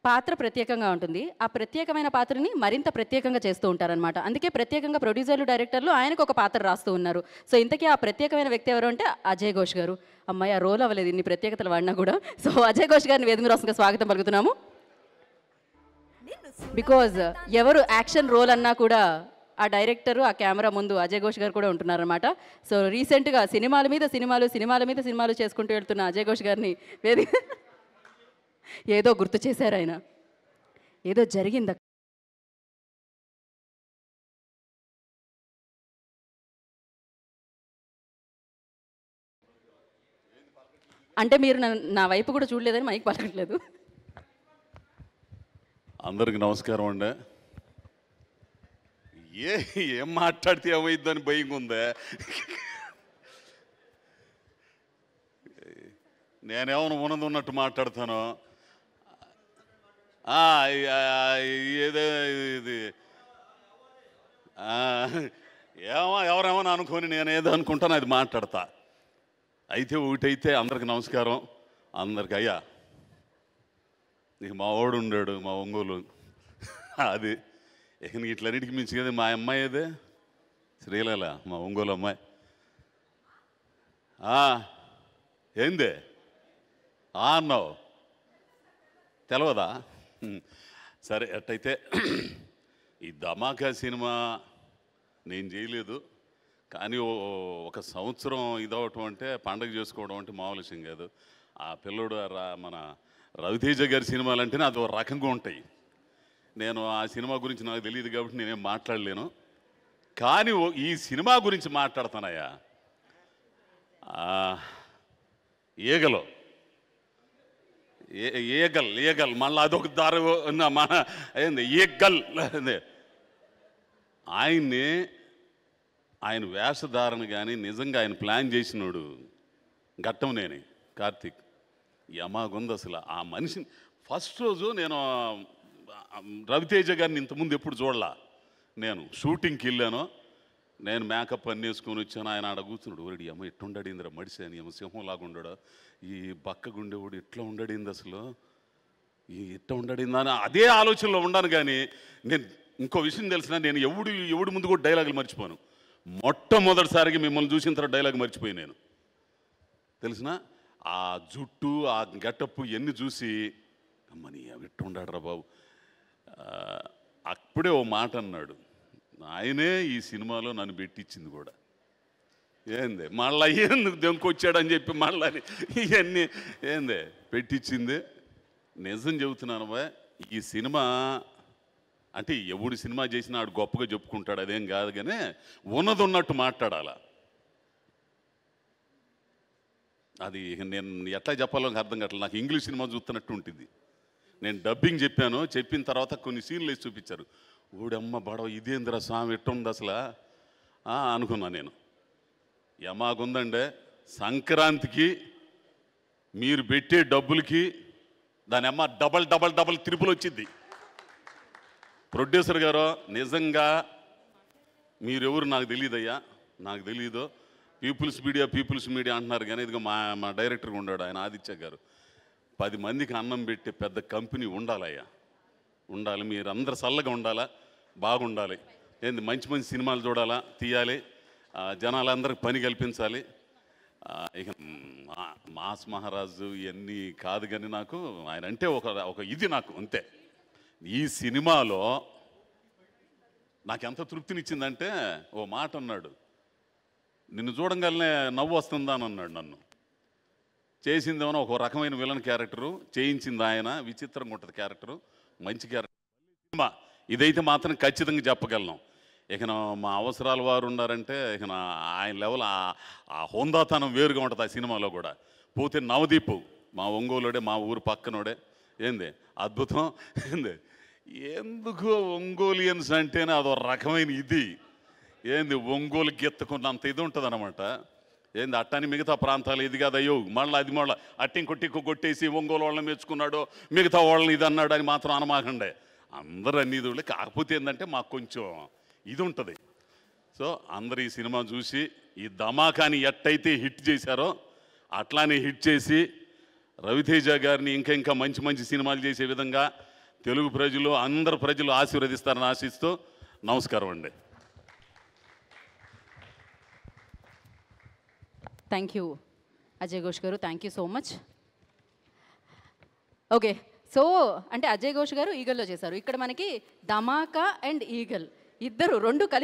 పాత్ర ప్రత్యేకంగా ఉంటుంది. ఆ ప్రత్యేకమైన పాత్రని మరింత ప్రత్యేకంగా చేస్తూ ఉంటారనమాట. అందుకే ప్రత్యేకంగా ప్రొడ్యూసర్లు, డైరెక్టర్లు ఆయనకు ఒక పాత్ర రాస్తూ ఉన్నారు. సో ఇంతకీ ఆ ప్రత్యేకమైన వ్యక్తి ఎవరు అంటే అజయ్ ఘోష్ గారు. అమ్మాయి ఆ రోల్ అవ్వలేదు ఇన్ని ప్రత్యేకతలు వాడినా కూడా. సో అజయ్ ఘోష్ గారిని వేదిక రాష్ట్రంగా స్వాగతం పలుకుతున్నాము. బికాజ్ ఎవరు యాక్షన్ రోల్ అన్నా కూడా ఆ డైరెక్టరు, ఆ కెమెరా ముందు అజయ్ ఘోష్ గారు కూడా ఉంటున్నారన్నమాట. సో రీసెంట్గా సినిమాల మీద సినిమాలు చేసుకుంటూ వెళ్తున్న అజయ్ ఘోష్ గారిని వేదిక ఏదో గుర్తు చేశారు ఆయన. ఏదో జరిగింది. అంటే మీరు నా వైపు కూడా చూడలేదని మైక్ పలకట్లేదు. అందరికి నమస్కారం అండి. ఏం మాట్లాడితే ఏమైందని భయం ఉందే. నేనేమన్నా ఉన్నట్టు మాట్లాడతాను. ఏదో ఇది ఎవరేమో అనుకొని నేనేదో అనుకుంటాను అది మాట్లాడతా. అయితే ఒకటైతే అందరికి నమస్కారం. అందరికి అయ్యా ఇక మా వాడు ఉండాడు మా ఒంగోలు అది ఇక ఇట్లన్నిటికి మించి కదా మా అమ్మాయి అదే శ్రీలీల మా ఒంగోలు అమ్మాయి. ఏందే అన్నావు తెలవదా? సరే అట్టయితే ఈ ధమాకా సినిమా నేను చేయలేదు, కానీ ఒక సంవత్సరం ఇదవటం అంటే పండగ చేసుకోవడం అంటే మామూలు విషయం కాదు. ఆ పిల్లోడు మన రవితేజ గారి సినిమాలు అంటేనే అది ఒక రకంగా ఉంటాయి. నేను ఆ సినిమా గురించి నాకు తెలియదు కాబట్టి నేనేం మాట్లాడలేను, కానీ ఈ సినిమా గురించి మాట్లాడతానయ్యా. ఈగలు ఈగల్ మళ్ళీ అదొక దారి మన ఏంది ఈగల్ ఆయన వేషధారణ కానీ నిజంగా ఆయన ప్లాన్ చేసినోడు ఘట్టంనేని కార్తీక్. యమాగుంది అసలు ఆ మనిషిని. ఫస్ట్ రోజు నేను రవితేజ గారిని ఇంతకుముందు ఎప్పుడు చూడలా. నేను షూటింగ్కి వెళ్ళాను, నేను మేకప్ అన్నీ వేసుకొని వచ్చాను. ఆయన ఆడ కూర్చున్నాడు. ఒరేడి అమ్మ ఎట్లా ఉండడిందిరా మడిసి అని, ఏమో సింహంలాగా ఉండడా, ఈ బక్క గుండెవాడు ఎట్లా ఉండడింది అసలు, ఈ ఎట్లా ఉండడిందా అని అదే ఆలోచనలో ఉన్నాను. కానీ నేను ఇంకో విషయం తెలిసిన, నేను ఎవడు ముందు కూడా డైలాగులు మర్చిపోను. మొట్టమొదటిసారిగా మిమ్మల్ని చూసిన తర్వాత డైలాగ్ మర్చిపోయి నేను తెలిసిన ఆ జుట్టు ఆ గెటప్పు ఎన్ని చూసి అమ్మని ఎట్లా ఉండాడరా బాబు. అప్పుడే ఓ మాట అన్నాడు, ఆయనే ఈ సినిమాలో నన్ను పెట్టించింది కూడా. ఏంది మళ్ళీ ఎందుకు దెంకొచ్చాడని చెప్పి మళ్ళీ ఇవన్నీ ఏంది పెట్టించింది. నిజం చెబుతున్నాను బా, ఈ సినిమా అంటే ఎవడు సినిమా చేసినా ఆడు గొప్పగా చెప్పుకుంటాడు, అదేం కాదు. కానీ ఉన్నది ఉన్నట్టు మాట్లాడాల. అది నేను ఎట్లా చెప్పాలో అర్థం కావట్లేదు. నాకు ఇంగ్లీష్ సినిమా చూస్తున్నట్టు ఉంటుంది. నేను డబ్బింగ్ చెప్పాను, చెప్పిన తర్వాత కొన్ని సీన్లు వేసి చూపించారు. ఊడమ్మ బడవ ఇదేంద్ర స్వామి ఎట్టుంది అసలు అనుకున్నా నేను. యమాగుందండే సంక్రాంతికి మీరు పెట్టే డబ్బులకి దాని అమ్మ డబల్ త్రిపుల్ వచ్చింది. ప్రొడ్యూసర్ గారు నిజంగా మీరెవరు నాకు తెలియదయ్యా, నాకు తెలియదు. పీపుల్స్ మీడియా అంటున్నారు, కానీ ఇదిగో మా డైరెక్టర్గా ఉన్నాడు ఆయన ఆదిత్య గారు. 10 మందికి అన్నం పెట్టే పెద్ద కంపెనీ ఉండాలయ్యా, ఉండాలి. మీరు అందరు చల్లగా ఉండాలా, బాగుండాలి. ఏంది మంచి సినిమాలు చూడాలా, తీయాలి, జనాలందరికి పని కల్పించాలి. ఇక మాస్ మహారాజు ఇవన్నీ కాదు, కానీ నాకు ఆయన అంటే ఒక ఇది నాకు అంతే. ఈ సినిమాలో నాకు ఎంత తృప్తినిచ్చిందంటే, ఓ మాట అన్నాడు, నిన్ను చూడంగానే నవ్వు వస్తుందా అని అన్నాడు. నన్ను చేసిందేమో ఒక రకమైన విలన్ క్యారెక్టరు, చేయించింది ఆయన. విచిత్రంగా ఉంటుంది క్యారెక్టరు, మంచి క్యారెక్టర్ సినిమా. ఇదైతే మాత్రం ఖచ్చితంగా చెప్పగలను. ఇక మా అవసరాల వారు ఉన్నారంటే ఇక ఆయన లెవెల్ ఆ హోందాతనం వేరుగా ఉంటుంది ఆ సినిమాలో కూడా. పోతే నవదీప్ మా ఒంగోలుడే, మా ఊరు పక్కనోడే. ఏంది అద్భుతం. ఏంది ఎందుకు ఒంగోలియన్స్ అంటేనే అదో రకమైన ఇది. ఏంది ఒంగోలుకి ఎత్తుకున్నంత ఇది ఉంటుంది అనమాట. ఏంది అట్టని మిగతా ప్రాంతాలు ఇది కాదు, అయ్యో మళ్ళీ అది మళ్ళీ అట్టింకొట్టి కొట్టేసి ఒంగోలు వాళ్ళని మెచ్చుకున్నాడు, మిగతా వాళ్ళని ఇది అన్నాడు అని మాత్రం అనమాకండే. అందరూ అన్ని ఇది. కాకపోతే ఏంటంటే మాకు కొంచెం ఇది ఉంటుంది. సో అందరు ఈ సినిమా చూసి ఈ ధమాకాని ఎట్టయితే హిట్ చేశారో అట్లానే హిట్ చేసి రవితేజ గారిని ఇంకా మంచి సినిమాలు చేసే విధంగా తెలుగు ప్రజలు అందరు ప్రజలు ఆశీర్వదిస్తారని ఆశిస్తూ నమస్కారం అండి. థ్యాంక్ యూ అజయ్ ఘోష్ గారు, thank you so much. Okay, so అంటే అజయ్ ఘోష్ గారు ఈగల్లో చేశారు. ఇక్కడ మనకి ధమాకా అండ్ ఈగల్ ఇద్దరు రెండు కలిసి